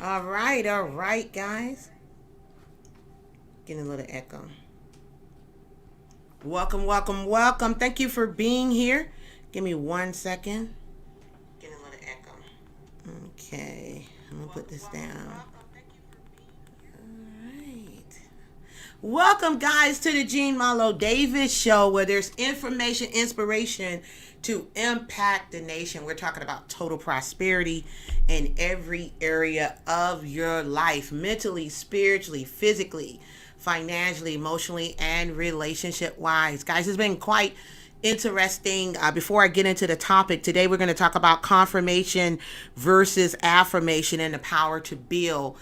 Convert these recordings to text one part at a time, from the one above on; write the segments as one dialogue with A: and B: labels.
A: All right, guys. Getting a little echo. Welcome, welcome, welcome. Thank you for being here. Give me 1 second. Getting a little echo. Okay, I'm gonna put this down. All right. Welcome, guys, to the Marlo Davis Show, where there's information, inspiration to impact the nation. We're talking about total prosperity in every area of your life, mentally, spiritually, physically, financially, emotionally, and relationship wise. Guys, it's been quite interesting. Before I get into the topic today, we're going to talk about confirmation versus affirmation and the power to build.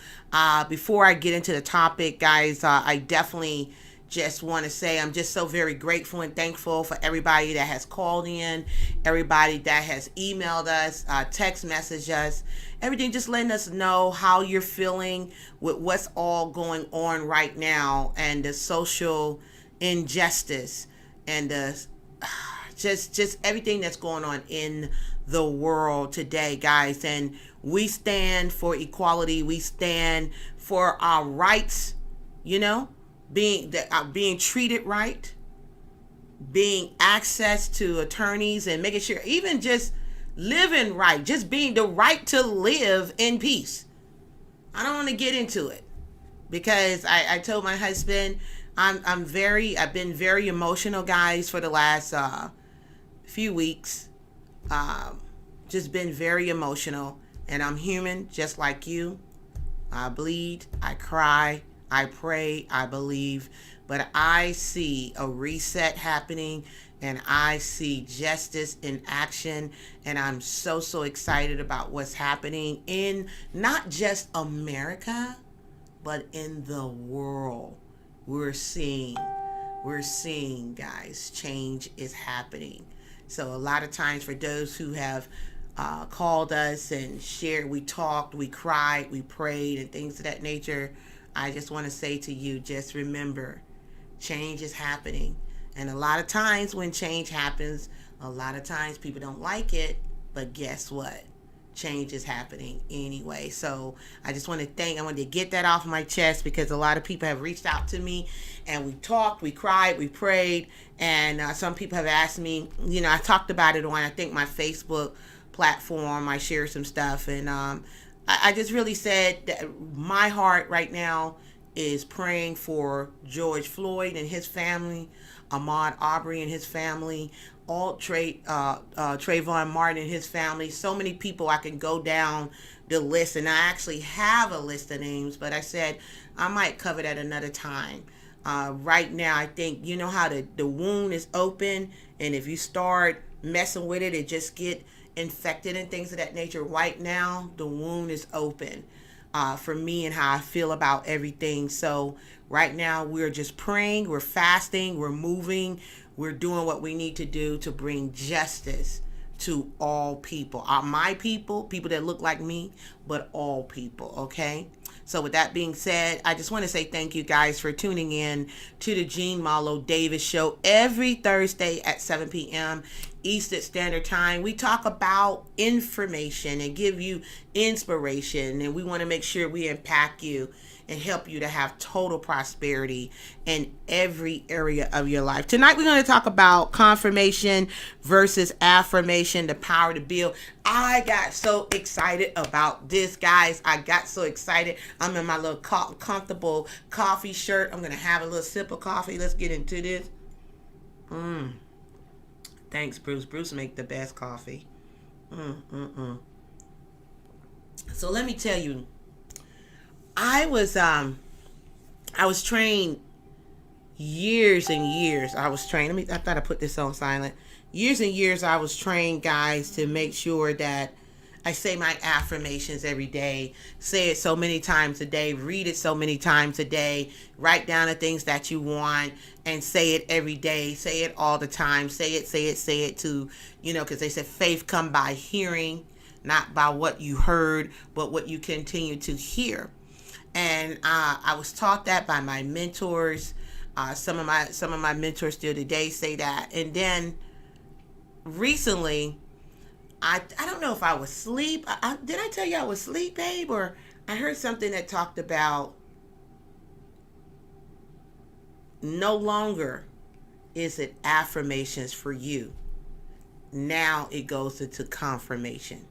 A: Before I get into the topic, guys, I definitely just want to say I'm just so very grateful and thankful for everybody that has called in, everybody that has emailed us, text messaged us, everything, just letting us know how you're feeling with what's all going on right now and the social injustice and the just everything that's going on in the world today, guys. And we stand for equality. We stand for our rights, you know, being treated right, being access to attorneys, and making sure even just living right, just being the right to live in peace. I don't want to get into it because I told my husband I've been very emotional, guys, for the last few weeks. Just been very emotional, and I'm human just like you. I bleed, I cry, I pray, I believe, but I see a reset happening and I see justice in action, and I'm so excited about what's happening in not just America, but in the world. We're seeing, guys, change is happening. So a lot of times, for those who have called us and shared, we talked, we cried, we prayed, and things of that nature, I just want to say to you, just remember, change is happening. And a lot of times when change happens, a lot of times people don't like it, but guess what? Change is happening anyway. So I wanted to get that off my chest because a lot of people have reached out to me and we talked, we cried, we prayed, and some people have asked me, I talked about it on, I think, my Facebook platform. I shared some stuff, and I just really said that my heart right now is praying for George Floyd and his family, Ahmaud Arbery and his family, Trayvon Martin and his family. So many people, I can go down the list, and I actually have a list of names, but I said I might cover that another time. Right now, I think you know how the wound is open, and if you start messing with it, it just get infected and things of that nature. Right now, the wound is open for me and how I feel about everything. So right now, we're just praying, we're fasting, we're moving, we're doing what we need to do to bring justice to all people. My people that look like me, but all people, okay? So with that being said, I just want to say thank you guys for tuning in to the Marlo Davis Show every Thursday at 7 p.m. Eastern Standard Time. We talk about information and give you inspiration, and we want to make sure we impact you and help you to have total prosperity in every area of your life. Tonight, we're going to talk about confirmation versus affirmation, the power to build. I got so excited about this, guys. I got so excited. I'm in my little comfortable coffee shirt. I'm going to have a little sip of coffee. Let's get into this. Thanks, Bruce. Bruce make the best coffee. So let me tell you, I was trained years and years. I thought I put this on silent. Years and years I was trained, guys, to make sure that I say my affirmations every day, say it so many times a day, read it so many times a day, write down the things that you want and say it every day, say it all the time, say it to, because they said faith come by hearing, not by what you heard, but what you continue to hear. And I was taught that by my mentors. Some of my mentors still today say that. And then recently, I don't know if I was asleep. Did I tell you I was asleep, babe? Or I heard something that talked about no longer is it affirmations for you. Now it goes into confirmation.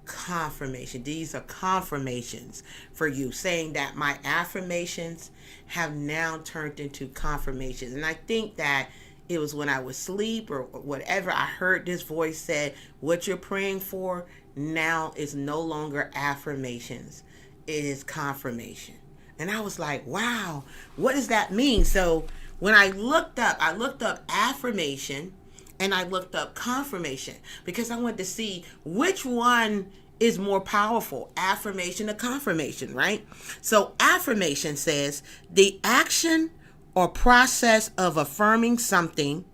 A: Confirmation. These are confirmations for you, saying that my affirmations have now turned into confirmations. And I think that it was when I was asleep or whatever, I heard this voice said, what you're praying for now is no longer affirmations. It is confirmation. And I was like, wow, what does that mean? So when I looked up affirmation and I looked up confirmation because I wanted to see which one is more powerful, affirmation or confirmation, right? So affirmation says the action or process of affirming something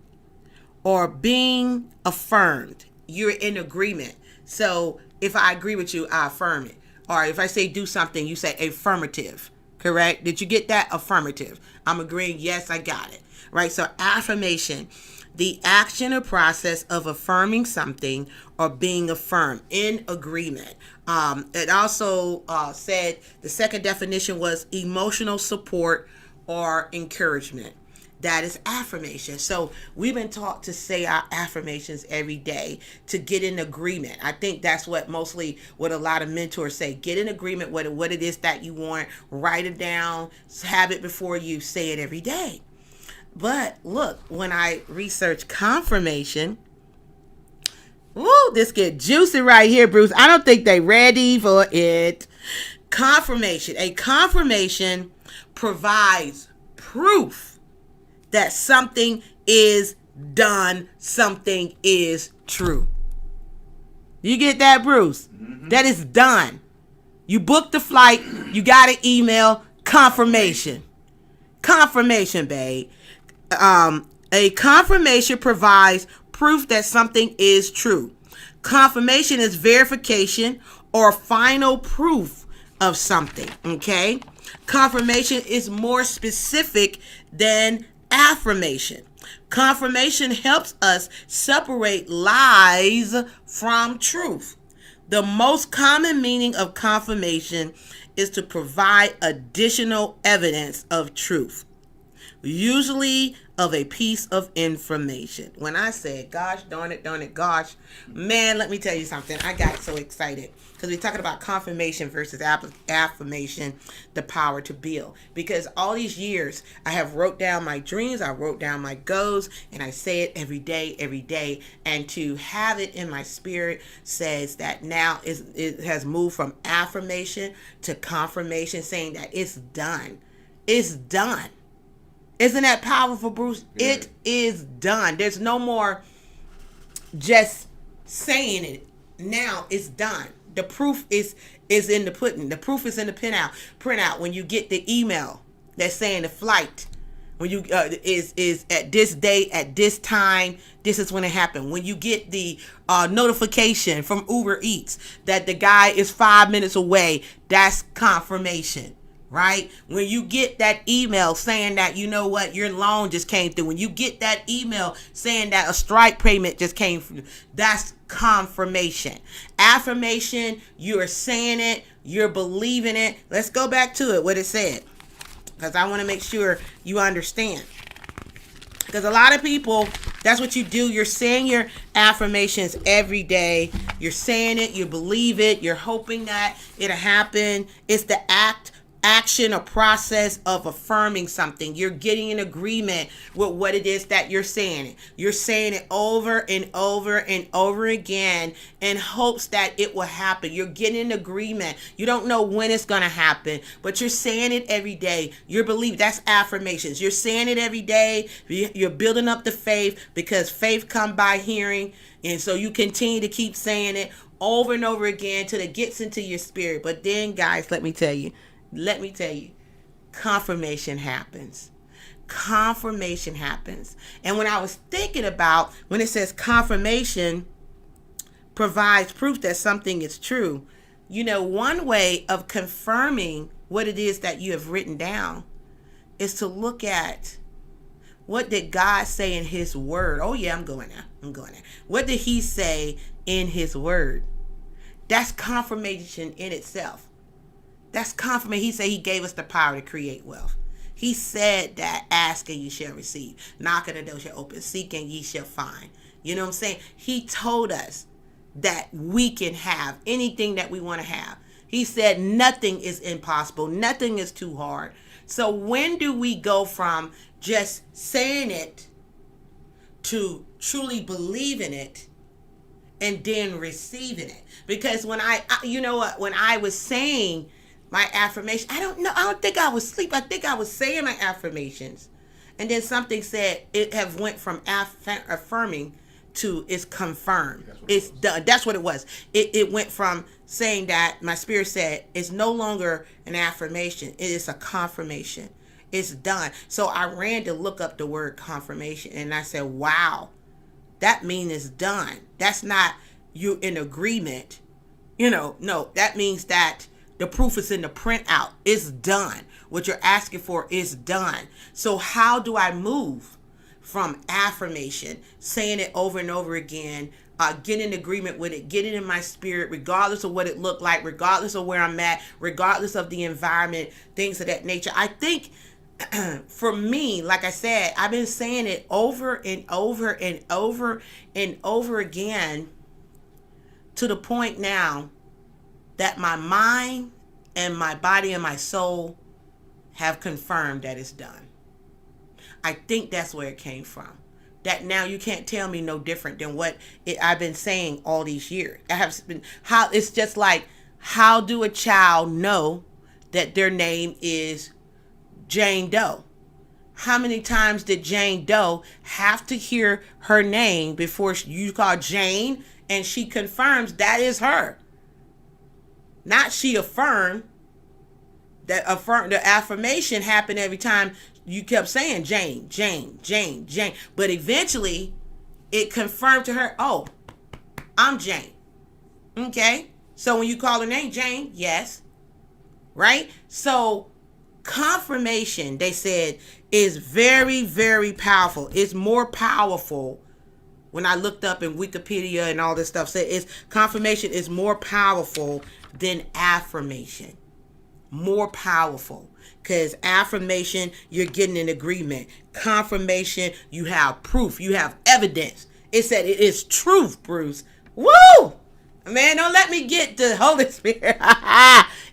A: or being affirmed. You're in agreement. So if I agree with you, I affirm it. Or if I say do something, you say affirmative. Correct? Did you get that? Affirmative. I'm agreeing. Yes, I got it. Right? So affirmation, the action or process of affirming something or being affirmed, in agreement. It also said the second definition was emotional support or encouragement. That is affirmation. So we've been taught to say our affirmations every day to get in agreement. I think that's what a lot of mentors say. Get in agreement with what it is that you want. Write it down. Have it before you. Say it every day. But look, when I research confirmation, this get juicy right here, Bruce. I don't think they ready for it. Confirmation. A confirmation provides proof that something is done, something is true. You get that, Bruce? Mm-hmm. That is done. You booked the flight, you got an email, confirmation. Confirmation, babe. A confirmation provides proof that something is true. Confirmation is verification or final proof of something, okay? Confirmation is more specific than affirmation. Confirmation helps us separate lies from truth. The most common meaning of confirmation is to provide additional evidence of truth, usually of a piece of information. When I said, gosh, darn it, gosh, man, let me tell you something. I got so excited because we're talking about confirmation versus affirmation, the power to build. Because all these years, I have wrote down my dreams, I wrote down my goals, and I say it every day. And to have it in my spirit says that now it has moved from affirmation to confirmation, saying that it's done. It's done. Isn't that powerful, Bruce? Yeah. It is done. There's no more just saying it. Now it's done. The proof is in the pudding. The proof is in the printout. When you get the email that's saying the flight, when you is at this date, at this time, this is when it happened. When you get the notification from Uber Eats that the guy is 5 minutes away, that's confirmation. Right? When you get that email saying that, you know what, your loan just came through. When you get that email saying that a strike payment just came through, that's confirmation. Affirmation, you're saying it, you're believing it. Let's go back to it, what it said, because I want to make sure you understand. Because a lot of people, that's what you do. You're saying your affirmations every day. You're saying it, you believe it, you're hoping that it'll happen. It's the action or process of affirming something. You're getting in agreement with what it is that you're saying. You're saying it over and over and over again in hopes that it will happen. You're getting in agreement. You don't know when it's going to happen, but you're saying it every day. You're believing. That's affirmations. You're saying it every day. You're building up the faith, because faith comes by hearing. And so you continue to keep saying it over and over again till it gets into your spirit. But then, guys, let me tell you, confirmation happens. Confirmation happens. And when I was thinking about when it says confirmation provides proof that something is true, you know, one way of confirming what it is that you have written down is to look at, what did God say in his word? Oh yeah, I'm going there. What did he say in his word? That's confirmation in itself. That's confirmation. He said he gave us the power to create wealth. He said that asking you shall receive, knocking the door shall open, seeking ye shall find. You know what I'm saying? He told us that we can have anything that we want to have. He said nothing is impossible. Nothing is too hard. So when do we go from just saying it to truly believing it and then receiving it? Because when you know what, when I was saying my affirmation, I don't think I was asleep. I think I was saying my affirmations. And then something said it have went from affirming to it's confirmed. It's done. That's what it was. It went from saying that my spirit said it's no longer an affirmation. It is a confirmation. It's done. So I ran to look up the word confirmation and I said, wow, that means it's done. That's not you in agreement. No, that means that the proof is in the printout. It's done. What you're asking for is done. So how do I move from affirmation, saying it over and over again, get in agreement with it, get it in my spirit, regardless of what it looked like, regardless of where I'm at, regardless of the environment, things of that nature? I think for me, like I said, I've been saying it over and over and over and over again to the point now that my mind and my body and my soul have confirmed that it's done. I think that's where it came from. That now you can't tell me no different than what I've been saying all these years. It's just like, how do a child know that their name is Jane Doe? How many times did Jane Doe have to hear her name before you call Jane and she confirms that is her? Not she affirmed. The affirmation happened every time you kept saying Jane, Jane, Jane, Jane. But eventually it confirmed to her, oh, I'm Jane. Okay? So when you call her name, Jane, yes. Right? So confirmation, they said, is very, very powerful. It's more powerful. When I looked up in Wikipedia and all this stuff, said confirmation is more powerful than affirmation. More powerful, because affirmation, you're getting an agreement. Confirmation, you have proof, you have evidence. It said it is truth, Bruce. Woo! Man, don't let me get the Holy Spirit.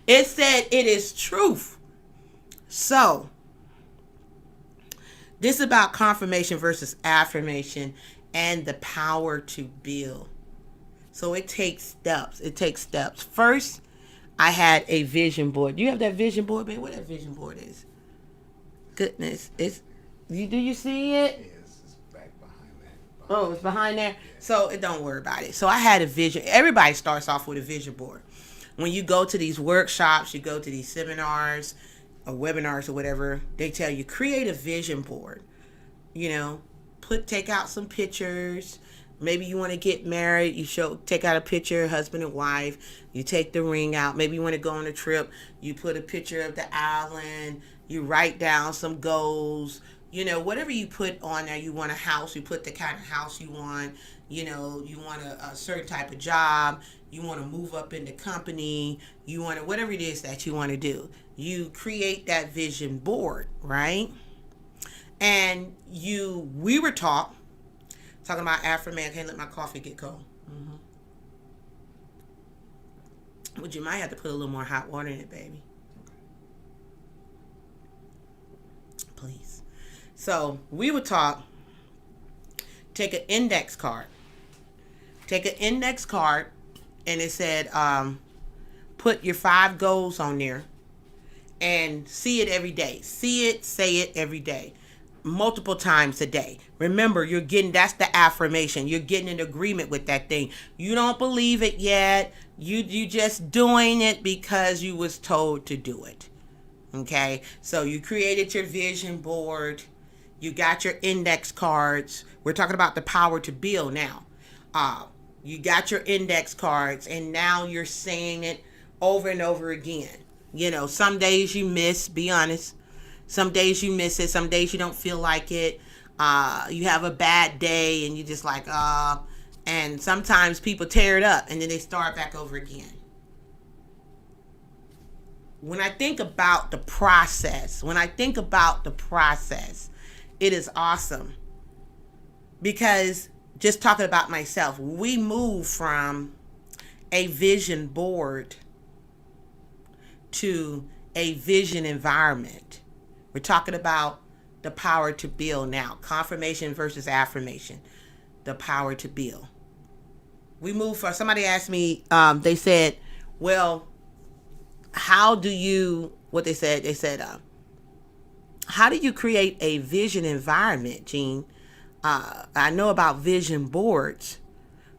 A: It said it is truth. So this is about confirmation versus affirmation and the power to build. So it takes steps. First, I had a vision board. Do you have that vision board, babe? What that vision board is? Goodness. Do you see it?
B: Yes, it's back behind that.
A: Oh, it's behind there? Yeah. So don't worry about it. So I had a vision. Everybody starts off with a vision board. When you go to these workshops, you go to these seminars or webinars or whatever, they tell you create a vision board. Take out some pictures. Maybe you want to get married, take out a picture, husband and wife, you take the ring out. Maybe you want to go on a trip, you put a picture of the island, you write down some goals, whatever you put on there. You want a house, you put the kind of house you want, you want a certain type of job, you want to move up in the company, you want to, whatever it is that you want to do. You create that vision board, right? And we were talking about affirmation. I can't let my coffee get cold. But you might have to put a little more hot water in it, baby. Please. So we would take an index card. And it said, put your 5 goals on there and see it every day. See it, say it every day. Multiple times a day. Remember, that's the affirmation. You're getting in agreement with that thing. You don't believe it yet. You just doing it because you was told to do it. Okay? So you created your vision board. You got your index cards. We're talking about the power to build now. You got your index cards and now you're saying it over and over again. Some days you miss, be honest. Some days you miss it. Some days you don't feel like it. You have a bad day and you just like, and sometimes people tear it up and then they start back over again. when I think about the process, it is awesome. Because just talking about myself, we move from a vision board to a vision environment. We're talking about the power to build now. Confirmation versus affirmation. The power to build. We move from, somebody asked me, they said, well, how do you, what they said, how do you create a vision environment, Gene? I know about vision boards,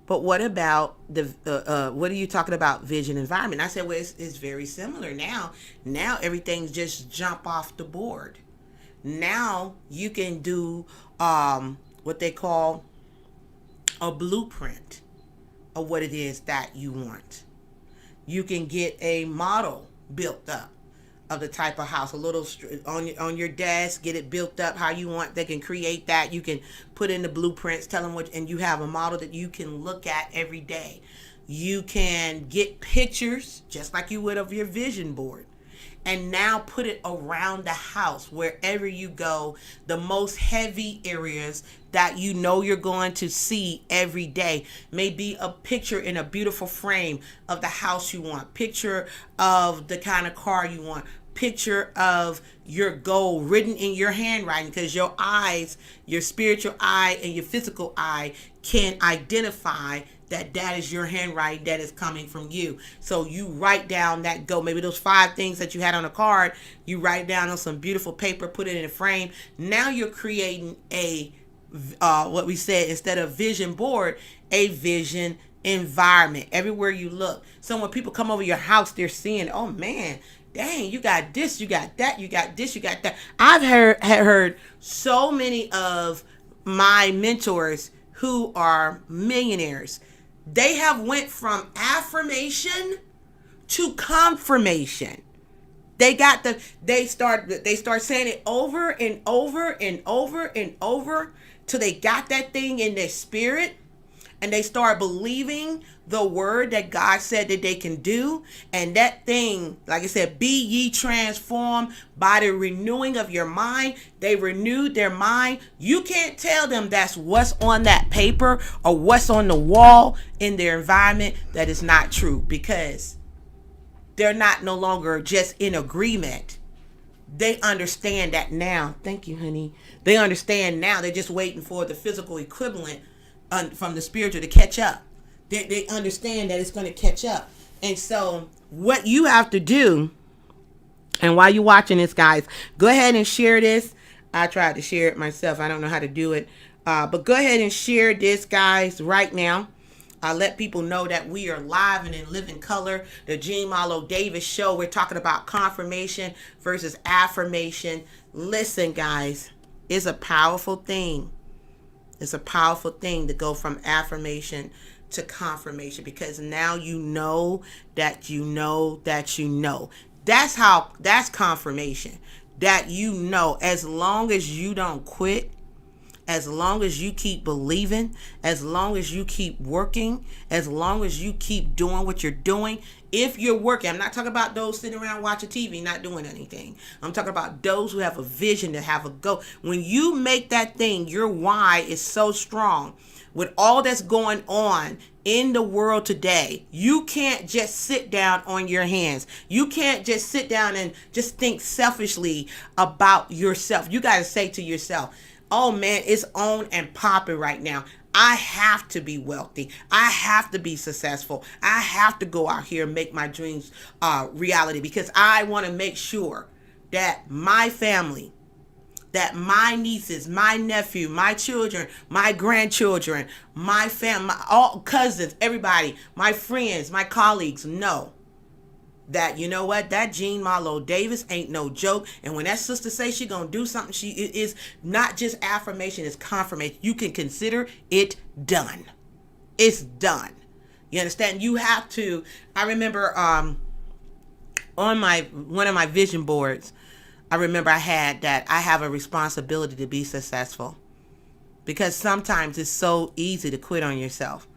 A: but what about what are you talking about vision environment? I said, well, it's very similar now. Now everything's just jump off the board. Now you can do what they call a blueprint of what it is that you want. You can get a model built up of the type of house, a little on your desk, get it built up how you want. They can create that. You can put in the blueprints, tell them what, and you have a model that you can look at every day. You can get pictures just like you would of your vision board, and now put it around the house wherever you go, the most heavy areas that you know you're going to see every day. Maybe a picture in a beautiful frame of the house you want, picture of the kind of car you want, picture of your goal written in your handwriting, because your eyes, your spiritual eye and your physical eye can identify that is your handwriting that is coming from you. So you write down that goal, maybe those 5 things that you had on a card, you write down on some beautiful paper, put it in a frame. Now you're creating a what we said, instead of vision board, a vision environment everywhere you look. So when people come over your house, they're seeing, oh man, dang, you got this, you got that, you got this, you got that. I've heard so many of my mentors who are millionaires. They have went from affirmation to confirmation. They start saying it over and over and over and over till they got that thing in their spirit, and they start believing the word that God said that they can do. And that thing, like I said, be ye transformed by the renewing of your mind. They renewed their mind. You can't tell them that's what's on that paper or what's on the wall in their environment that is not true, because they're not no longer just in agreement. They understand that now. Thank you, honey. They understand now. They're just waiting for the physical equivalent from the spiritual to catch up. They understand that it's going to catch up. And so what you have to do, and while you're watching this, guys, go ahead and share this. I tried to share it myself. I don't know how to do it. But go ahead and share this, guys, right now. Let people know that we are live and in living color. The Gene Marlo Davis Show. We're talking about confirmation versus affirmation. Listen, guys, it's a powerful thing. It's a powerful thing to go from affirmation to confirmation, because now you know that you know that you know. That's confirmation. That you know, as long as you don't quit, as long as you keep believing, as long as you keep working, as long as you keep doing what you're doing. If you're working, I'm not talking about those sitting around watching TV, not doing anything. I'm talking about those who have a vision, to have a goal. When you make that thing, your why is so strong. With all that's going on in the world today, you can't just sit down on your hands. You can't just sit down and just think selfishly about yourself. You got to say to yourself, oh man, it's on and popping right now. I have to be wealthy. I have to be successful. I have to go out here and make my dreams reality, because I want to make sure that my family, that my nieces, my nephew, my children, my grandchildren, my family, all cousins, everybody, my friends, my colleagues know that, you know what, that Gene Marlo Davis ain't no joke. And when that sister says she gonna do something, it is not just affirmation, it's confirmation. You can consider it done. It's done. You understand? You have to. I remember on one of my vision boards, I remember I have a responsibility to be successful, because sometimes it's so easy to quit on yourself.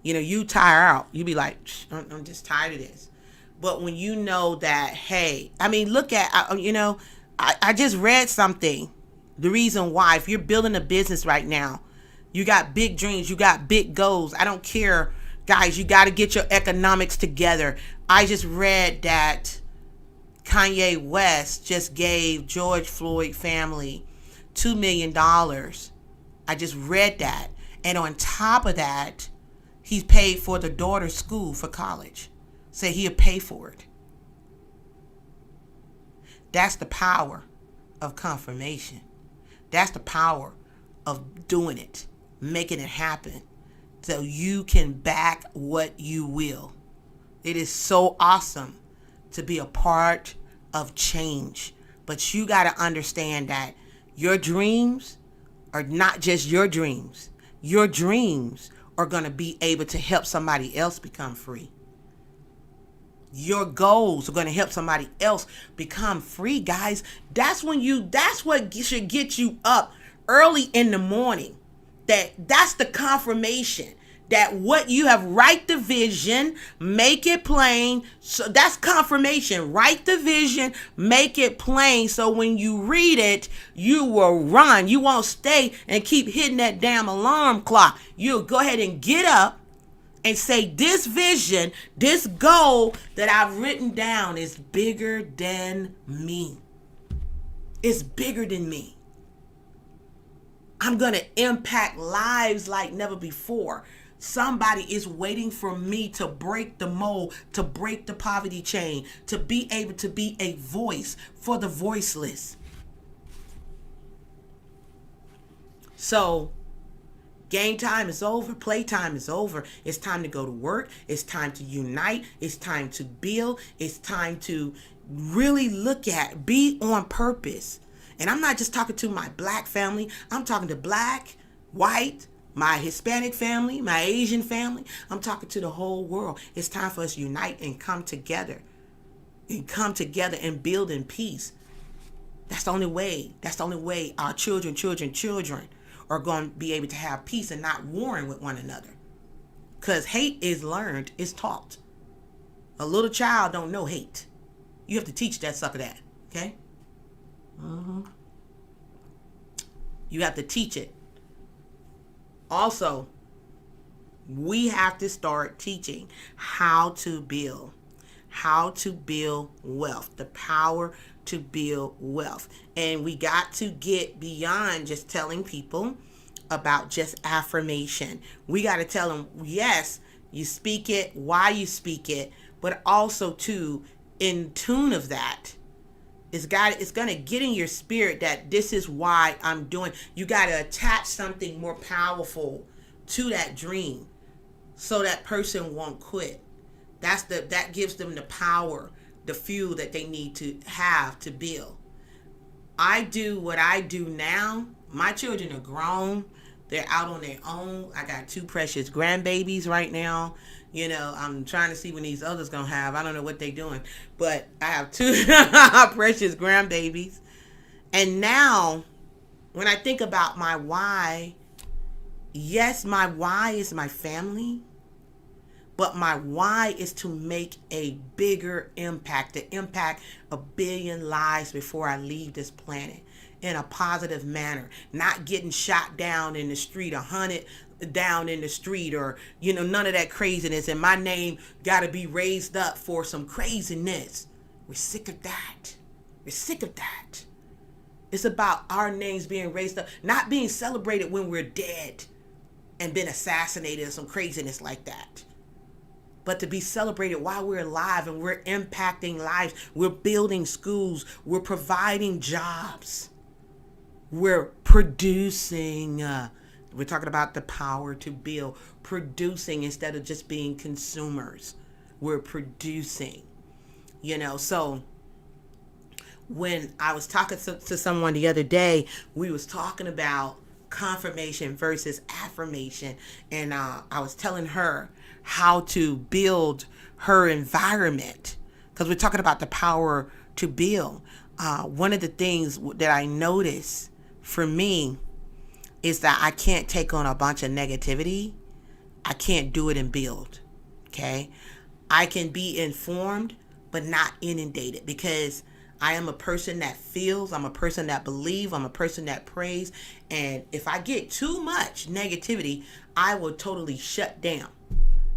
A: You know, you tire out. You be like, I'm just tired of this. But when you know that, hey, I mean, look at, I just read something. The reason why, if you're building a business right now, you got big dreams, you got big goals. I don't care, guys, you got to get your economics together. I just read that Kanye West just gave George Floyd family $2 million. I just read that. And on top of that, he's paid for the daughter's school for college. Say he'll pay for it. That's the power of confirmation. That's the power of doing it, making it happen, so you can back what you will. It is so awesome to be a part of change. But you got to understand that your dreams are not just your dreams. Your dreams are going to be able to help somebody else become free. Your goals are going to help somebody else become free, guys. That's what should get you up early in the morning. That's the confirmation that what you have, write the vision, make it plain. So that's confirmation. Write the vision, make it plain. So when you read it, you will run. You won't stay and keep hitting that damn alarm clock. You'll go ahead and get up and say, this vision, this goal that I've written down is bigger than me. It's bigger than me. I'm going to impact lives like never before. Somebody is waiting for me to break the mold, to break the poverty chain, to be able to be a voice for the voiceless. So, game time is over. Play time is over. It's time to go to work. It's time to unite. It's time to build. It's time to really be on purpose. And I'm not just talking to my black family. I'm talking to black, white, my Hispanic family, my Asian family. I'm talking to the whole world. It's time for us to unite and come together. And come together and build in peace. That's the only way. That's the only way our children are going to be able to have peace and not warring with one another. Because hate is learned, is taught. A little child don't know hate. You have to teach that sucker that. Okay? You have to teach it. Also, we have to start teaching how to build wealth, the power to build wealth. And we got to get beyond just telling people about just affirmation. We got to tell them, yes, you speak it, why you speak it, but also too, in tune of that, it's going to get in your spirit that this is why I'm doing. You got to attach something more powerful to that dream so that person won't quit. That gives them the power, the fuel that they need to have to build. I do what I do now. My children are grown. They're out on their own. I got 2 precious grandbabies right now. You know, I'm trying to see when these others gonna have. I don't know what they're doing, but I have 2 precious grandbabies. And now, when I think about my why, yes, my why is my family, but my why is to make a bigger impact, to impact 1 billion lives before I leave this planet in a positive manner, not getting shot down in the street, 100 down in the street, or none of that craziness, and my name got to be raised up for some craziness. We're sick of that. It's about our names being raised up, not being celebrated when we're dead and been assassinated or some craziness like that, but to be celebrated while we're alive and we're impacting lives. We're building schools, we're providing jobs, we're producing. We're talking about the power to build, producing instead of just being consumers. We're producing, So when I was talking to someone the other day, we was talking about confirmation versus affirmation. And I was telling her how to build her environment, because we're talking about the power to build. One of the things that I noticed for me is that I can't take on a bunch of negativity. I can't do it and build. Okay? I can be informed, but not inundated, because I am a person that feels, I'm a person that believes, I'm a person that prays. And if I get too much negativity, I will totally shut down.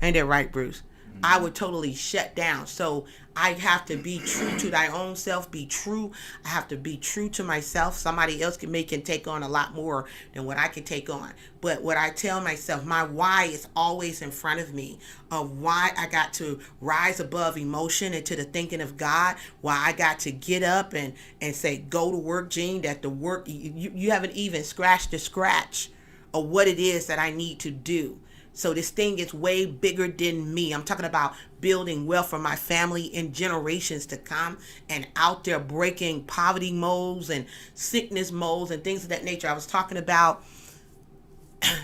A: Ain't that right, Bruce? I would totally shut down. So I have to be true to thy own self. Be true. I have to be true to myself. Somebody else can take on a lot more than what I can take on. But what I tell myself, my why is always in front of me, of why I got to rise above emotion into the thinking of God. Why I got to get up and say, go to work, Gene. That the work, you haven't even scratched the scratch of what it is that I need to do. So this thing is way bigger than me. I'm talking about building wealth for my family in generations to come, and out there breaking poverty molds and sickness molds and things of that nature. I was talking about,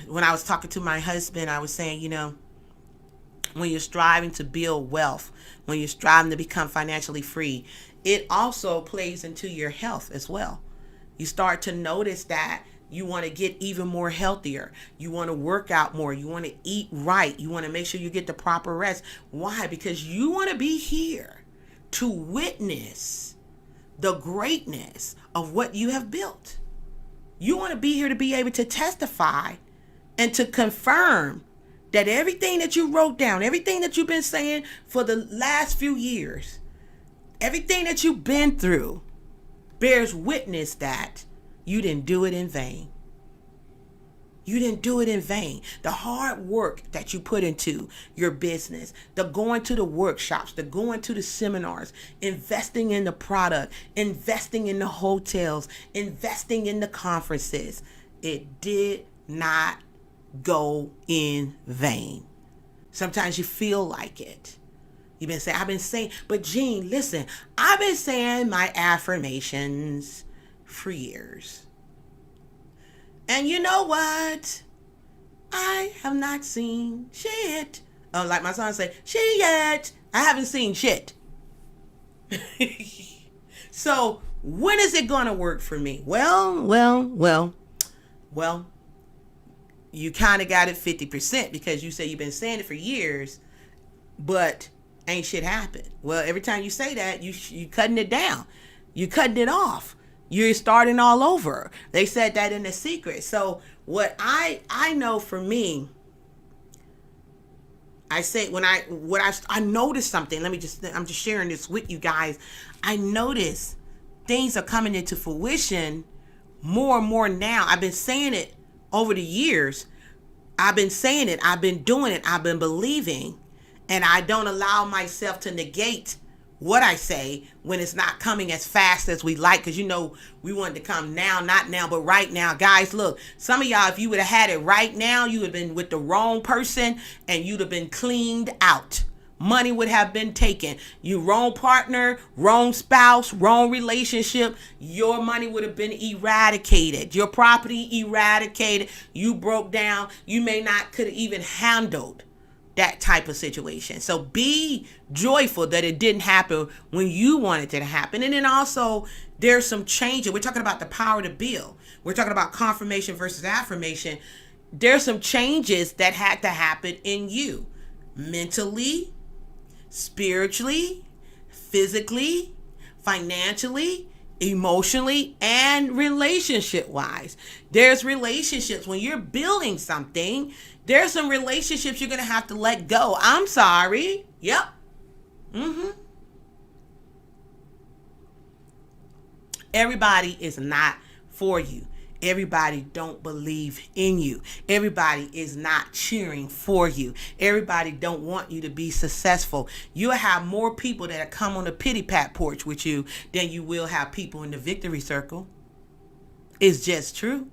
A: when I was talking to my husband, I was saying, when you're striving to build wealth, when you're striving to become financially free, it also plays into your health as well. You start to notice that you want to get even more healthier. You want to work out more. You want to eat right. You want to make sure you get the proper rest. Why? Because you want to be here to witness the greatness of what you have built. You want to be here to be able to testify and to confirm that everything that you wrote down, everything that you've been saying for the last few years, everything that you've been through bears witness that you didn't do it in vain. You didn't do it in vain. The hard work that you put into your business, the going to the workshops, the going to the seminars, investing in the product, investing in the hotels, investing in the conferences, it did not go in vain. Sometimes you feel like it. I've been saying, but Gene, listen, I've been saying my affirmations for years. And you know what? I have not seen shit. Oh, like my son say, shit yet. I haven't seen shit. So when is it going to work for me? Well, you kind of got it 50%, because you say you've been saying it for years, but ain't shit happened. Well, every time you say that, you cutting it down. You cutting it off. You're starting all over. They said that in The Secret. So what I know for me, I say I noticed something. I'm just sharing this with you guys. I notice things are coming into fruition more and more now. I've been saying it over the years. I've been saying it. I've been doing it. I've been believing, and I don't allow myself to negate what I say when it's not coming as fast as we like, because we want it to come now, not now, but right now. Guys, look, some of y'all, if you would have had it right now, you would have been with the wrong person and you'd have been cleaned out. Money would have been taken. You wrong partner, wrong spouse, wrong relationship. Your money would have been eradicated. Your property eradicated. You broke down. You may not could have even handled that type of situation. So be joyful that it didn't happen when you wanted it to happen. And then also there's some changes. We're talking about the power to build. We're talking about confirmation versus affirmation. There's some changes that had to happen in you, mentally, spiritually, physically, financially, emotionally, and relationship wise. There's relationships when you're building something. There's some relationships you're going to have to let go. I'm sorry. Yep. Everybody is not for you. Everybody don't believe in you. Everybody is not cheering for you. Everybody don't want you to be successful. You'll have more people that come on the pity pat porch with you than you will have people in the victory circle. It's just true.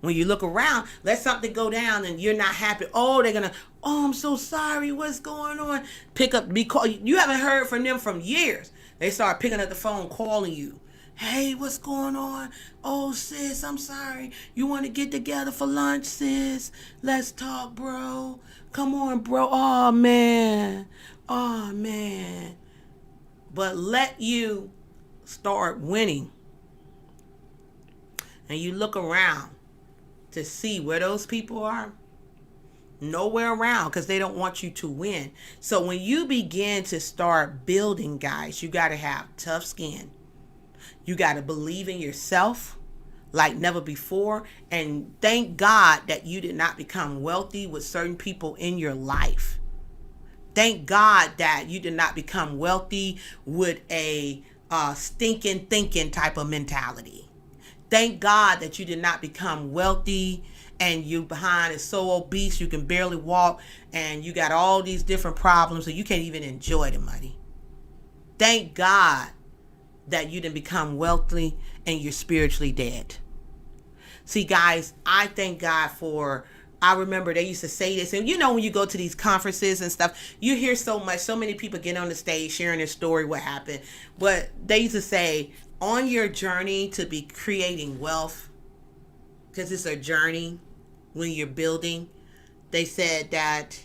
A: When you look around, let something go down and you're not happy. Oh, they're going to, I'm so sorry. What's going on? You haven't heard from them from years. They start picking up the phone, calling you. Hey, what's going on? Oh, sis, I'm sorry. You want to get together for lunch, sis? Let's talk, bro. Come on, bro. Oh, man. But let you start winning. And you look around to see where those people are. Nowhere around, because they don't want you to win. So when you begin to start building, guys, you got to have tough skin. You got to believe in yourself like never before. And thank God that you did not become wealthy with certain people in your life. Thank God that you did not become wealthy with a stinking thinking type of mentality. Thank God that you did not become wealthy and you behind is so obese you can barely walk and you got all these different problems and you can't even enjoy the money. Thank God that you didn't become wealthy and you're spiritually dead. See, guys, I thank God for, I remember they used to say this, and you know when you go to these conferences and stuff, you hear so many people get on the stage sharing their story, what happened. But they used to say, on your journey to be creating wealth, because it's a journey when you're building, they said that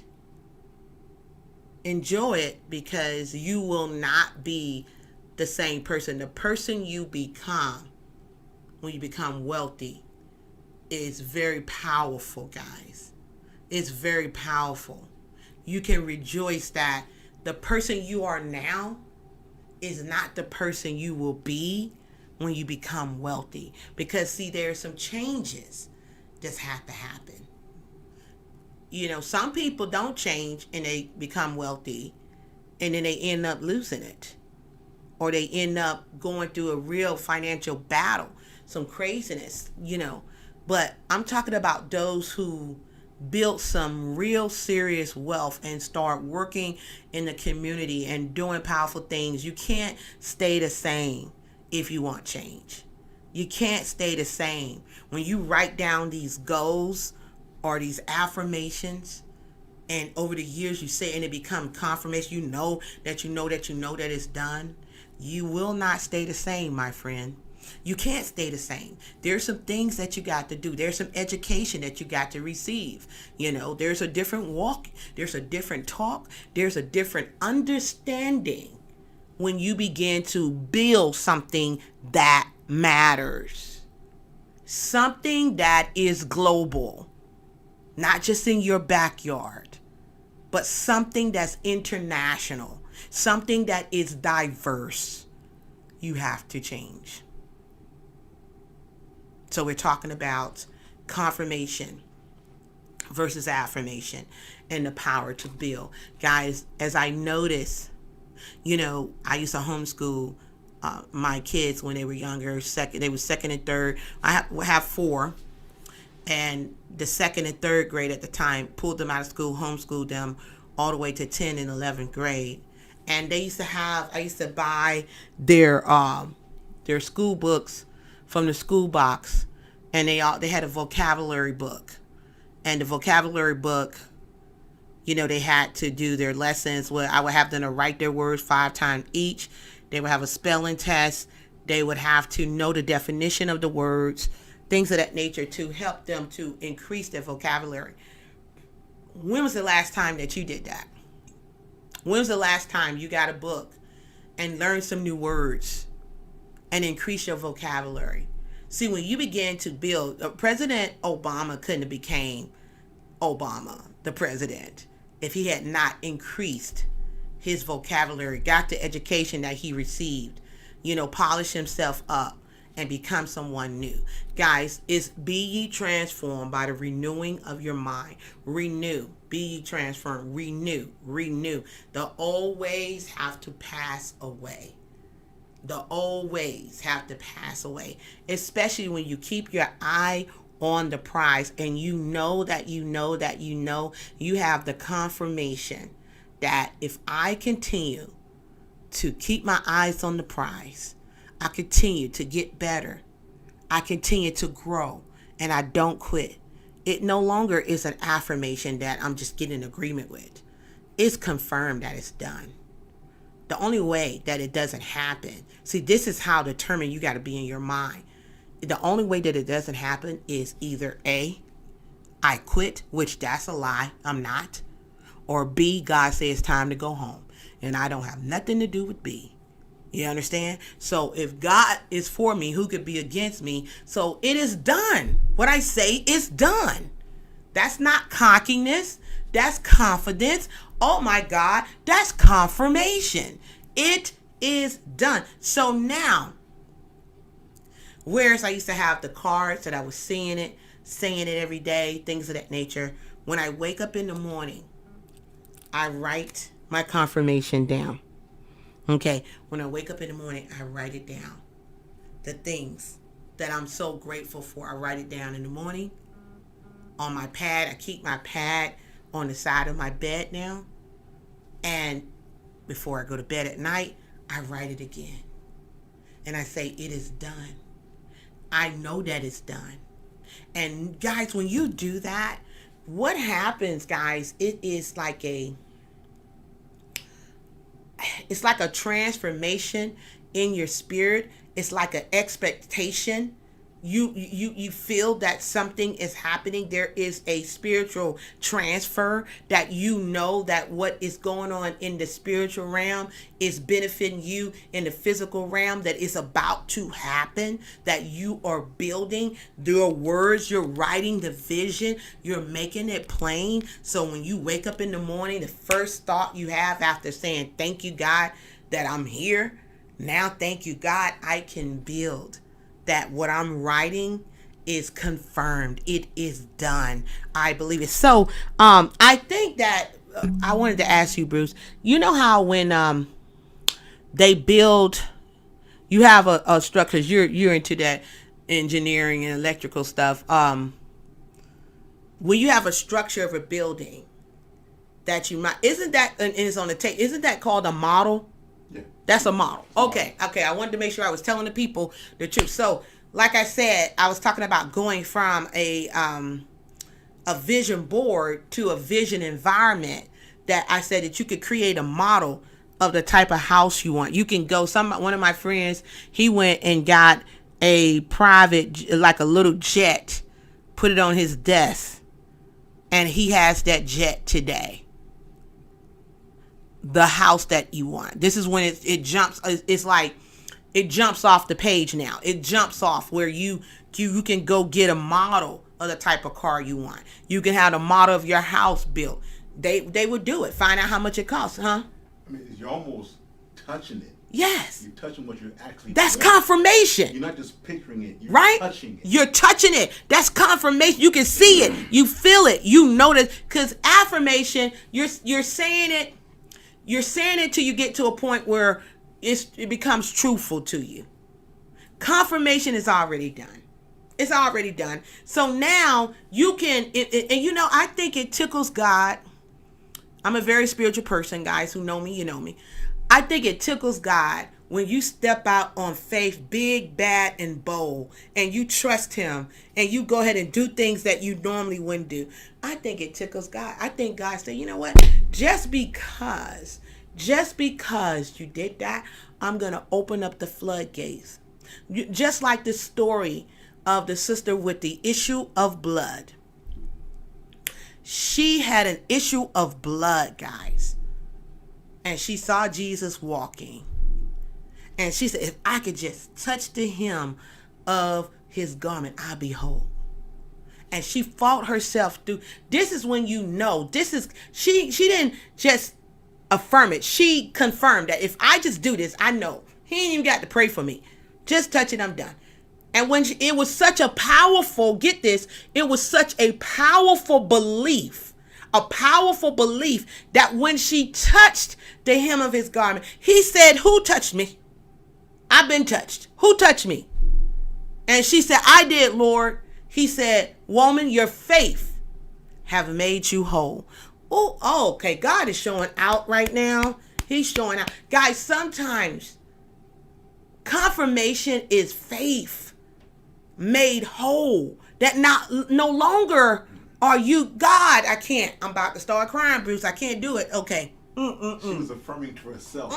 A: enjoy it because you will not be the same person. The person you become when you become wealthy is very powerful, guys. It's very powerful. You can rejoice that the person you are now is not the person you will be when you become wealthy. Because see, there's some changes that have to happen. You know, some people don't change and they become wealthy and then they end up losing it. Or they end up going through a real financial battle, some craziness, you know. But I'm talking about those who build some real serious wealth and start working in the community and doing powerful things. You can't stay the same if you want change. You can't stay the same. When you write down these goals or these affirmations, and over the years you say, and it becomes confirmation, you know that it's done. You will not stay the same, my friend. You can't stay the same. There's some things that you got to do. There's some education that you got to receive. You know, there's a different walk. There's a different talk. There's a different understanding when you begin to build something that matters. Something that is global. Not just in your backyard, but something that's international. Something that is diverse. You have to change. So we're talking about confirmation versus affirmation and the power to build. Guys, as I notice, you know, I used to homeschool my kids when they were younger. They were second and third. I have four. And the second and third grade at the time, pulled them out of school, homeschooled them all the way to 10th and 11th grade. And I used to buy their school books from the school box, and they had a vocabulary book. And the vocabulary book, you know, they had to do their lessons where I would have them to write their words 5 times each. They would have a spelling test. They would have to know the definition of the words, things of that nature to help them to increase their vocabulary. When was the last time that you did that? When was the last time you got a book and learned some new words and increase your vocabulary? See, when you begin to build, President Obama couldn't have became Obama, the president, if he had not increased his vocabulary, got the education that he received, you know, polish himself up and become someone new. Guys, it's be ye transformed by the renewing of your mind. Renew. Be ye transformed. Renew. The old ways have to pass away. The old ways have to pass away, especially when you keep your eye on the prize and you know that you have the confirmation that if I continue to keep my eyes on the prize, I continue to get better, I continue to grow, and I don't quit. It no longer is an affirmation that I'm just getting agreement with. It's confirmed that it's done. The only way that it doesn't happen, see, this is how determined you got to be in your mind. The only way that it doesn't happen is either A, I quit, which that's a lie, I'm not. Or B, God says it's time to go home. And I don't have nothing to do with B. You understand? So if God is for me, who could be against me? So it is done. What I say is done. That's not cockiness. That's confidence. Oh my God, that's confirmation. It is done. So now, whereas I used to have the cards that I was saying it every day, things of that nature. When I wake up in the morning, I write my confirmation down. Okay, when I wake up in the morning, I write it down. The things that I'm so grateful for, I write it down in the morning. On my pad, I keep my pad on the side of my bed now. And before I go to bed at night, I write it again. And I say, it is done. I know that it's done. And guys, when you do that, what happens, guys, it's like a transformation in your spirit. It's like an expectation. You feel that something is happening. There is a spiritual transfer that you know that what is going on in the spiritual realm is benefiting you in the physical realm, that is about to happen, that you are building your words, you're writing the vision, you're making it plain. So when you wake up in the morning, the first thought you have after saying, thank you, God, that I'm here. Now, thank you, God, I can build. That what I'm writing is confirmed. It is done. I believe it. So I think that I wanted to ask you, Bruce, you know how when they build, you have a structure, you're into that engineering and electrical stuff. When you have a structure of a building that you might, isn't that, and it's on the tape, isn't that called a model?
B: Yeah.
A: That's a model. Okay. I wanted to make sure I was telling the people the truth. So, like I said, I was talking about going from a vision board to a vision environment. That I said that you could create a model of the type of house you want. You can go. One of my friends, he went and got a private, like a little jet, put it on his desk, and he has that jet today. The house that you want. This is when it jumps. It's like it jumps off the page now. It jumps off where you can go get a model of the type of car you want. You can have a model of your house built. They would do it. Find out how much it costs, huh?
B: I mean, you're almost touching it.
A: Yes.
B: You're touching what you're actually
A: That's
B: doing.
A: confirmation.
B: You're not just picturing it. You're
A: right?
B: touching it.
A: You're touching it. That's confirmation. You can see it. You feel it. You know that. Because affirmation, you're saying it. You're saying it till you get to a point where it becomes truthful to you. Confirmation is already done. It's already done. So now you can, and you know, I think it tickles God. I'm a very spiritual person, guys who know me, you know me. I think it tickles God when you step out on faith, big, bad, and bold, and you trust him, and you go ahead and do things that you normally wouldn't do. I think it tickles God. I think God said, you know what? Just because you did that, I'm going to open up the floodgates. Just like the story of the sister with the issue of blood. She had an issue of blood, guys. And she saw Jesus walking. And she said, if I could just touch the hem of his garment, I'll be whole. And she fought herself through. This is when you know. She didn't just affirm it. She confirmed that if I just do this, I know. He ain't even got to pray for me. Just touch it, I'm done. And when it was such a powerful, get this, it was such a powerful belief that when she touched the hem of his garment, he said, who touched me? I've been touched. Who touched me? And she said, I did, Lord. He said, woman, your faith have made you whole. Oh, okay. God is showing out right now. He's showing out. Guys, sometimes confirmation is faith made whole. That no longer are you, God, I can't. I'm about to start crying, Bruce. I can't do it. Okay.
B: She was affirming to herself.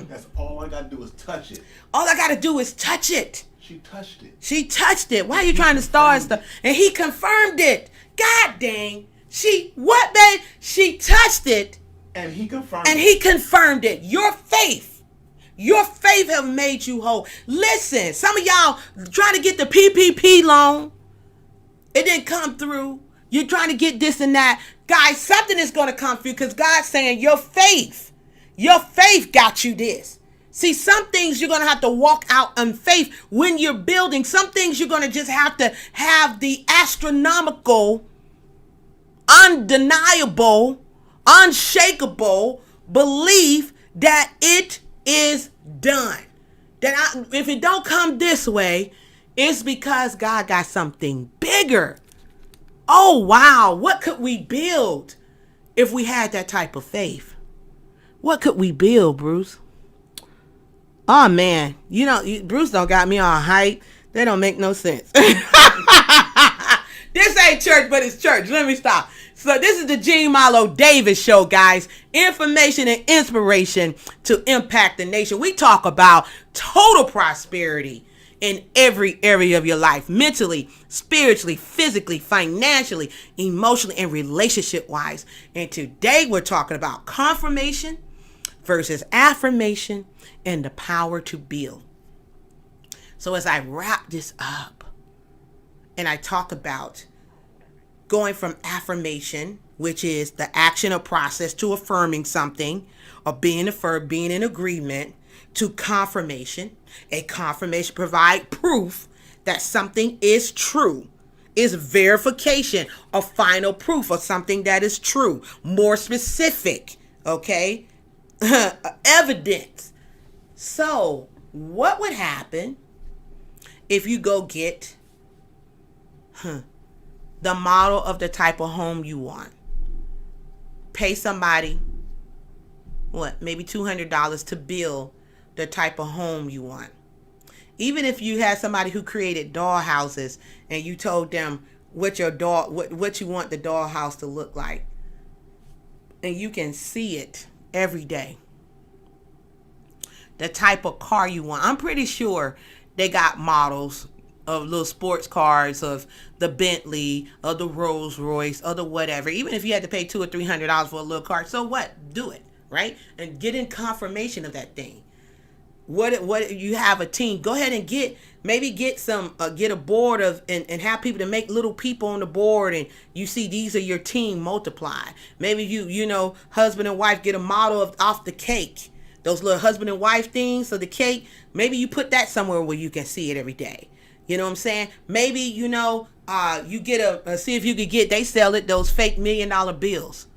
B: That's all I got to do is touch it.
A: All I got to do is touch it.
B: She touched it.
A: She touched it. Why are you trying to start stuff? And he confirmed it. God dang. What, babe? She touched it.
B: And he confirmed
A: it. And he confirmed it. Your faith have made you whole. Listen, some of y'all trying to get the PPP loan. It didn't come through. You're trying to get this and that. Guys, something is going to come through because God's saying your faith got you this. See, some things you're going to have to walk out in faith when you're building. Some things you're going to just have to have the astronomical, undeniable, unshakable belief that it is done. That if it don't come this way, it's because God got something bigger. Oh, wow. What could we build if we had that type of faith? What could we build, Bruce? Oh, man. Bruce don't got me on hype. They don't make no sense. This ain't church, but it's church. Let me stop. So this is the Gene Marlo Davis show, guys. Information and inspiration to impact the nation. We talk about total prosperity in every area of your life. Mentally, spiritually, physically, financially, emotionally, and relationship-wise. And today we're talking about confirmation versus affirmation and the power to build. So as I wrap this up and I talk about going from affirmation, which is the action or process, to affirming something or being affirmed, being in agreement, to confirmation. A confirmation provides proof that something is true. Is verification or final proof of something that is true. More specific, okay? Evidence. So, what would happen if you go get the model of the type of home you want? Pay somebody, maybe $200 to build the type of home you want. Even if you had somebody who created doll houses and you told them what you want the doll house to look like, and you can see it every day. The type of car you want. I'm pretty sure they got models of little sports cars, of the Bentley, of the Rolls Royce, or the whatever. Even if you had to pay $200 or $300 for a little car, so what? Do it, right? And get in confirmation of that thing. What you have a team? Go ahead and get a board of and have people to make little people on the board, and you see these are your team multiply. Maybe you husband and wife get a model off the cake. Those little husband and wife things, so the cake, maybe you put that somewhere where you can see it every day. You know what I'm saying? Maybe, you get see if you could get, they sell it, those fake $1 million bills,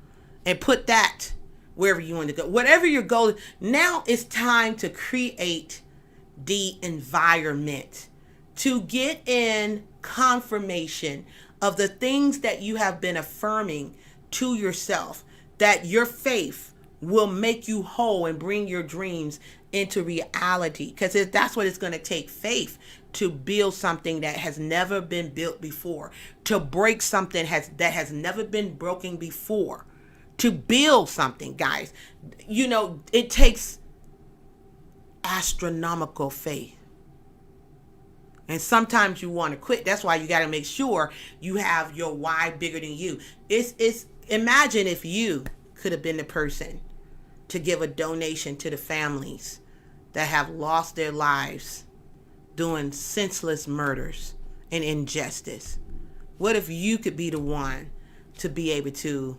A: and put that wherever you want to go. Whatever your goal is, now it's time to create the environment to get in confirmation of the things that you have been affirming to yourself, that your faith will make you whole and bring your dreams into reality. Because that's what it's going to take, faith, to build something that has never been built before, to break something that has never been broken before, to build something, guys. It takes astronomical faith. And sometimes you want to quit. That's why you got to make sure you have your why bigger than you. It's imagine if you could have been the person to give a donation to the families that have lost their lives doing senseless murders and injustice. What if you could be the one to be able to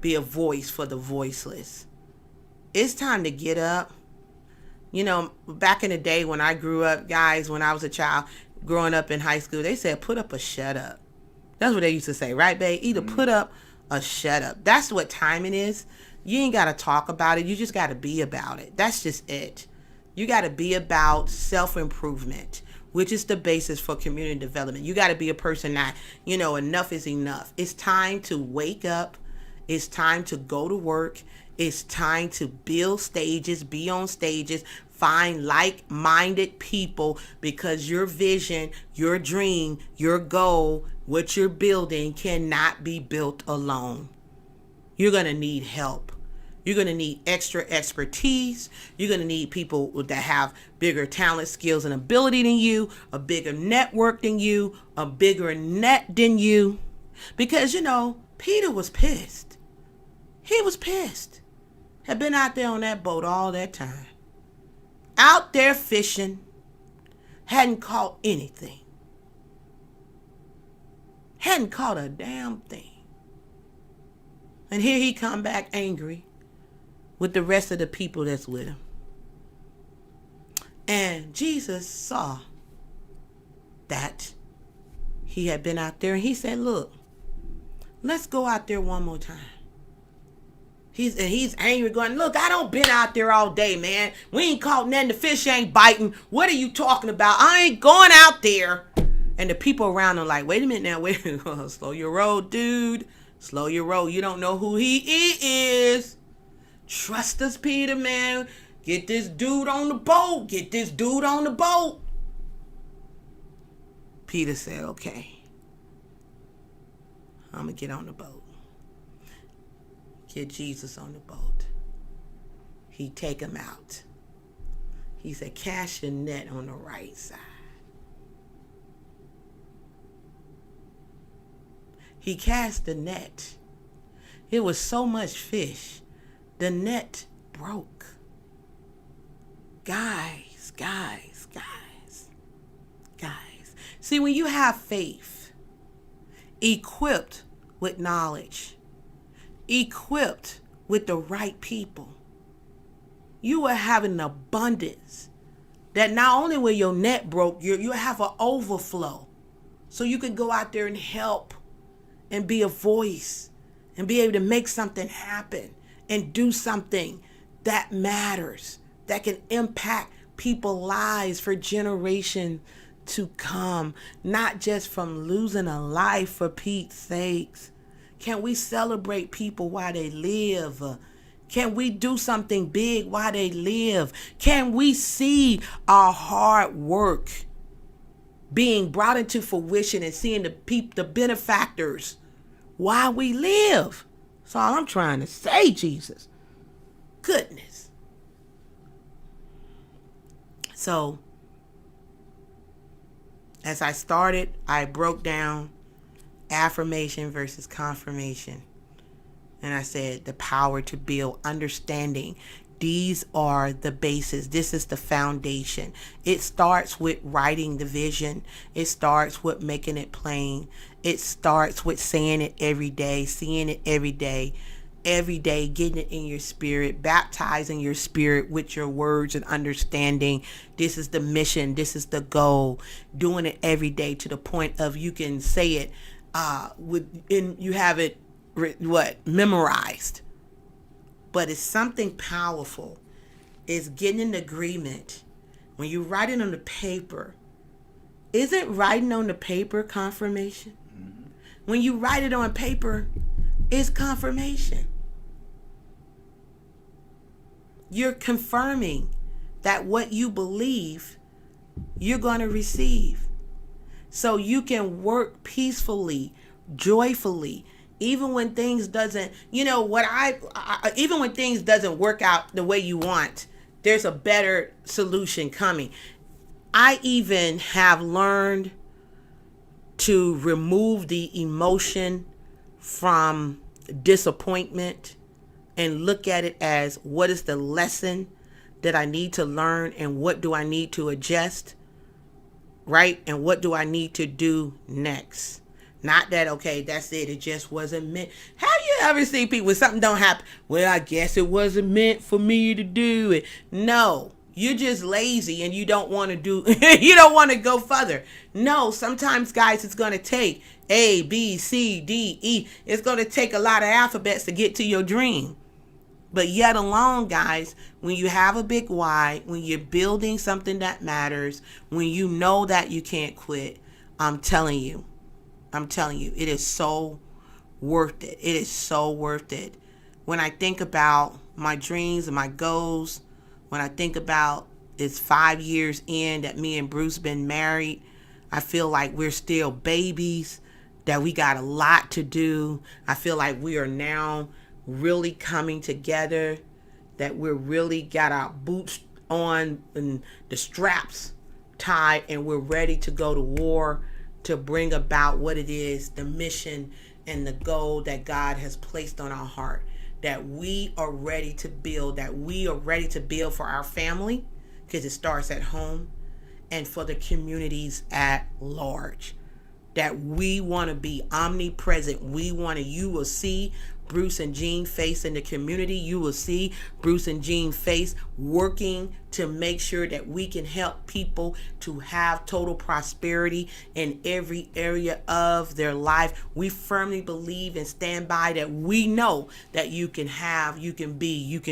A: be a voice for the voiceless? It's time to get up. Back in the day when I grew up, guys, when I was a child growing up in high school, they said, put up or shut up. That's what they used to say, right, babe? Either put up or shut up. That's what timing is. You ain't got to talk about it. You just got to be about it. That's just it. You got to be about self-improvement, which is the basis for community development. You got to be a person that, enough is enough. It's time to wake up. It's time to go to work. It's time to build stages, be on stages, find like-minded people, because your vision, your dream, your goal, what you're building cannot be built alone. You're going to need help. You're going to need extra expertise. You're going to need people that have bigger talent, skills, and ability than you, a bigger network than you, a bigger net than you. Because, Peter was pissed. He was pissed. Had been out there on that boat all that time. Out there fishing. Hadn't caught anything. Hadn't caught a damn thing. And here he come back angry with the rest of the people that's with him. And Jesus saw that he had been out there, and he said, look, let's go out there one more time. He's angry, going, look, I don't been out there all day, man. We ain't caught nothing. The fish ain't biting. What are you talking about? I ain't going out there. And the people around him like, wait a minute now. Wait a minute. Slow your roll, dude. Slow your roll. You don't know who he is. Trust us, Peter, man. Get this dude on the boat. Get this dude on the boat. Peter said, okay. I'm going to get on the boat. Get Jesus on the boat. He take him out. He said, cast your net on the right side. He cast the net. It was so much fish. The net broke. Guys. See, when you have faith, equipped with knowledge, equipped with the right people, you will have an abundance that not only will your net broke, you have an overflow. So you can go out there and help and be a voice and be able to make something happen and do something that matters, that can impact people's lives for generations to come, not just from losing a life, for Pete's sakes. Can we celebrate people while they live? Can we do something big while they live? Can we see our hard work being brought into fruition and seeing the benefactors while we live? That's all I'm trying to say, Jesus. Goodness. So, as I started, I broke down affirmation versus confirmation. And I said the power to build, understanding. These are the bases. This is the foundation. It starts with writing the vision. It starts with making it plain. It starts with saying it every day, seeing it every day, getting it in your spirit, baptizing your spirit with your words and understanding. This is the mission. This is the goal. Doing it every day to the point of you can say it you have it memorized. But it's something powerful. It's getting an agreement. When you write it on the paper, isn't writing on the paper confirmation? Mm-hmm. When you write it on paper, it's confirmation. You're confirming that what you believe, you're going to receive. So you can work peacefully, joyfully, even when things doesn't, even when things doesn't work out the way you want, there's a better solution coming. I even have learned to remove the emotion from disappointment and look at it as, what is the lesson that I need to learn and what do I need to adjust, right? And what do I need to do next? Not that, okay, that's it. It just wasn't meant. Have you ever seen people when something don't happen? Well, I guess it wasn't meant for me to do it. No, you're just lazy and you don't want to do, you don't want to go further. No, sometimes, guys, it's going to take A, B, C, D, E. It's going to take a lot of alphabets to get to your dream. But yet alone, guys, when you have a big why, when you're building something that matters, when you know that you can't quit, I'm telling you, it is so worth it. It is so worth it. When I think about my dreams and my goals, when I think about it's 5 years in that me and Bruce been married, I feel like we're still babies, that we got a lot to do. I feel like we are now really coming together, that we're really got our boots on and the straps tied and we're ready to go to war to bring about what it is, the mission and the goal that God has placed on our heart, that we are ready to build, for our family, because it starts at home, and for the communities at large, that we want to be omnipresent. You will see Bruce and Jean face in the community. You will see Bruce and Jean face working to make sure that we can help people to have total prosperity in every area of their life. We firmly believe and stand by that. We know that you can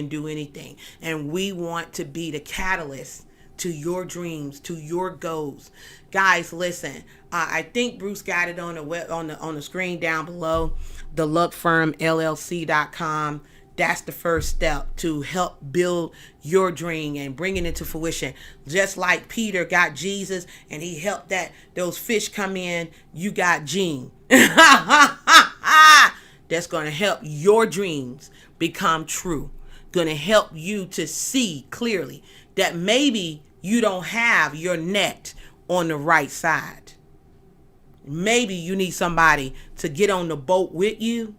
A: do anything. And we want to be the catalyst to your dreams, to your goals. Guys, listen, I think Bruce got it on the screen down below, theluckfirmllc.com. That's the first step to help build your dream and bring it into fruition. Just like Peter got Jesus and he helped those fish come in, you got Jean. That's going to help your dreams become true. Going to help you to see clearly that maybe you don't have your net on the right side. Maybe you need somebody to get on the boat with you,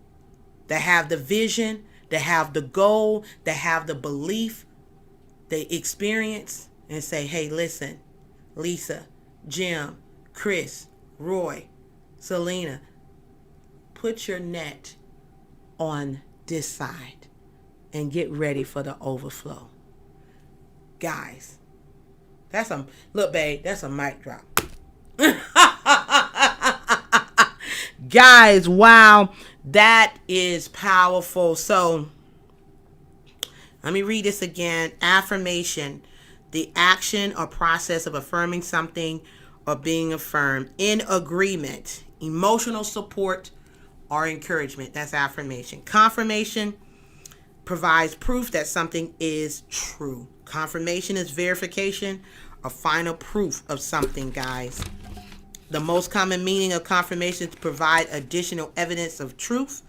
A: that have the vision, that have the goal, that have the belief, the experience, and say, hey, listen, Lisa, Jim, Chris, Roy, Selena, put your net on this side and get ready for the overflow. Guys, that's a mic drop. Guys, wow, that is powerful. So let me read this again. Affirmation, the action or process of affirming something or being affirmed in agreement, emotional support or encouragement. That's affirmation. Confirmation provides proof that something is true. Confirmation is verification or final proof of something, guys. The most common meaning of confirmation is to provide additional evidence of truth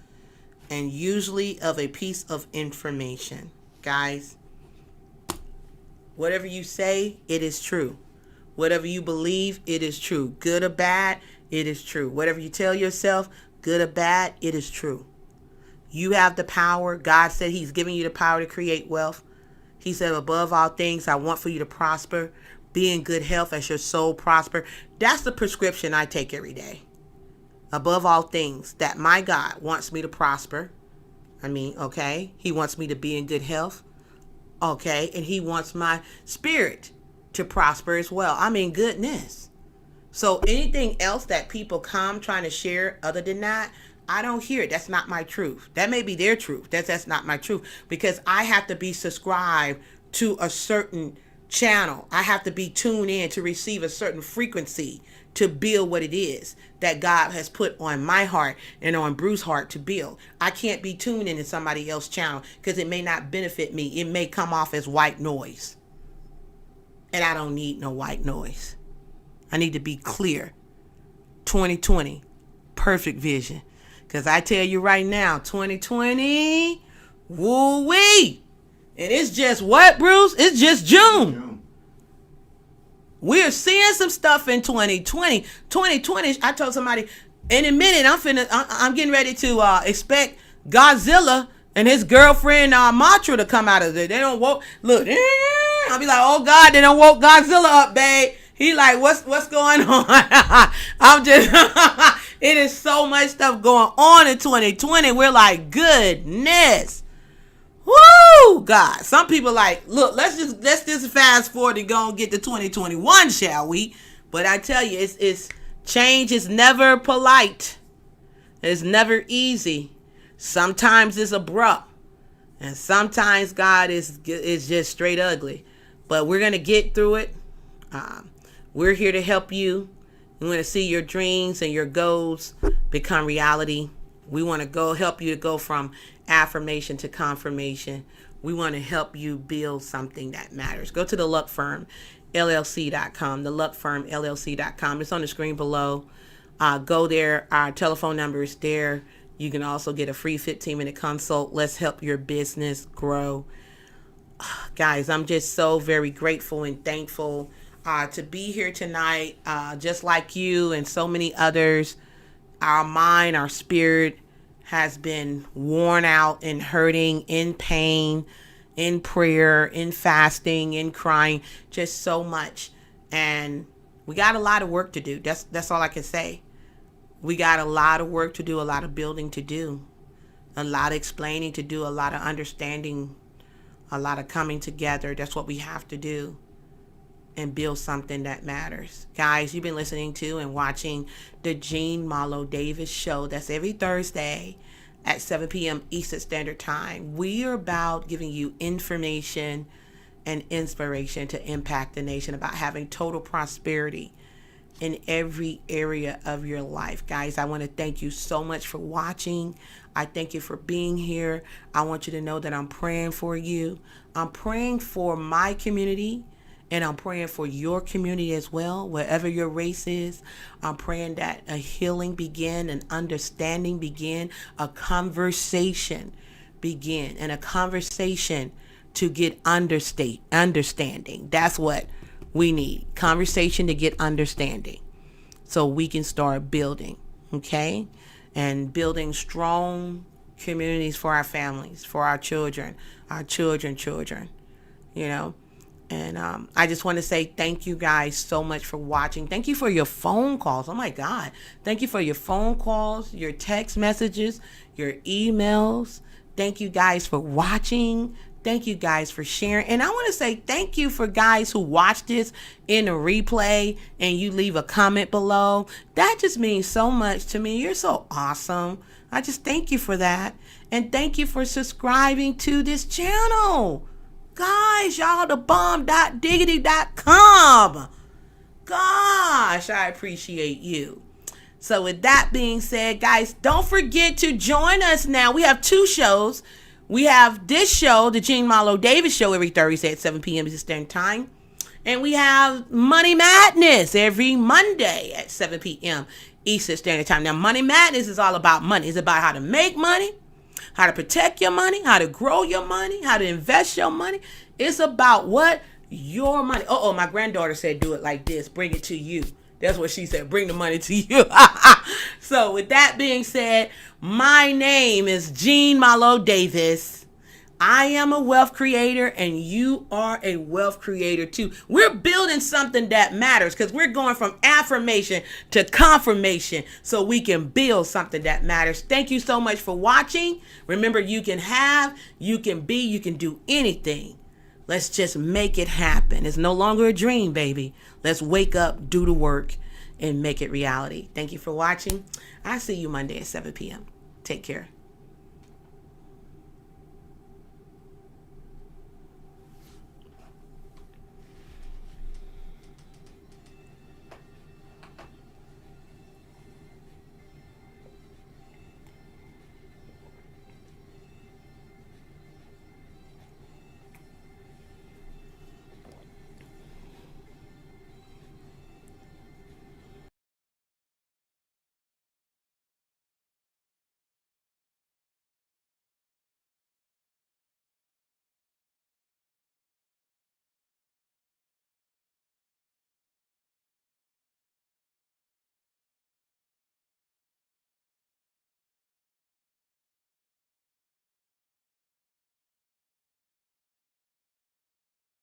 A: and usually of a piece of information. Guys, whatever you say, it is true. Whatever you believe, it is true. Good or bad, it is true. Whatever you tell yourself, good or bad, it is true. You have the power. God said he's giving you the power to create wealth. He said, above all things, I want for you to prosper, be in good health as your soul prosper. That's the prescription I take every day. Above all things, that my God wants me to prosper. Okay. He wants me to be in good health. Okay. And he wants my spirit to prosper as well. Goodness. So anything else that people come trying to share other than that, I don't hear it. That's not my truth. That may be their truth. That's not my truth, because I have to be subscribed to a certain channel. I have to be tuned in to receive a certain frequency to build what it is that God has put on my heart and on Bruce's heart to build. I can't be tuned into somebody else's channel because it may not benefit me. It may come off as white noise. And I don't need no white noise. I need to be clear. 2020, perfect vision. Because I tell you right now, 2020, woo-wee. And it's just what, Bruce? It's just June. We're seeing some stuff in 2020. 2020, I told somebody, in a minute, I'm getting ready to expect Godzilla and his girlfriend Mothra to come out of there. They don't woke. Look, I'll be like, oh God, they don't woke Godzilla up, babe. He like, what's going on? I'm just, it is so much stuff going on in 2020. We're like, goodness. Woo, God. Some people like, look, let's just fast forward and go and get to 2021, shall we? But I tell you, it's change is never polite. It's never easy. Sometimes it's abrupt. And sometimes God is just straight ugly. But we're going to get through it. We're here to help you. We want to see your dreams and your goals become reality. We want to help you to go from affirmation to confirmation. We want to help you build something that matters. Go to theluckfirmllc.com, theluckfirmllc.com. It's on the screen below. Go there. Our telephone number is there. You can also get a free 15-minute consult. Let's help your business grow. Guys, I'm just so very grateful and thankful to be here tonight. Just like you and so many others, our mind, our spirit has been worn out and hurting, in pain, in prayer, in fasting, in crying, just so much. And we got a lot of work to do. That's all I can say. We got a lot of work to do, a lot of building to do, a lot of explaining to do, a lot of understanding, a lot of coming together. That's what we have to do and build something that matters. Guys, you've been listening to and watching the Jean Marlo Davis Show. That's every Thursday at 7 p.m. Eastern Standard Time. We are about giving you information and inspiration to impact the nation, about having total prosperity in every area of your life. Guys, I want to thank you so much for watching. I thank you for being here. I want you to know that I'm praying for you. I'm praying for my community, and I'm praying for your community as well, wherever your race is. I'm praying that a healing begin, an understanding begin, a conversation begin, and a conversation to get understanding. That's what we need. Conversation to get understanding so we can start building, okay? And building strong communities for our families, for our children, you know? And I just want to say thank you guys so much for watching. Thank you for your phone calls. Oh my God. Thank you for your phone calls, your text messages, your emails. Thank you guys for watching. Thank you guys for sharing. And I want to say thank you for guys who watch this in a replay and you leave a comment below. That just means so much to me. You're so awesome. I just thank you for that. And thank you for subscribing to this channel. Guys, y'all, the bomb.diggity.com. Gosh, I appreciate you. So with that being said, guys, don't forget to join us now. We have 2 shows. We have this show, the Jean Marlo Davis Show, every Thursday at 7 p.m. Eastern Standard Time. And we have Money Madness every Monday at 7 p.m. Eastern Standard Time. Now, Money Madness is all about money. It's about how to make money, how to protect your money, how to grow your money, how to invest your money. It's about what? Your money. Uh-oh, my granddaughter said do it like this. Bring it to you. That's what she said. Bring the money to you. So with that being said, my name is Jean Marlo Davis. I am a wealth creator and you are a wealth creator too. We're building something that matters because we're going from affirmation to confirmation so we can build something that matters. Thank you so much for watching. Remember, you can have, you can be, you can do anything. Let's just make it happen. It's no longer a dream, baby. Let's wake up, do the work, and make it reality. Thank you for watching. I'll see you Monday at 7 p.m. Take care.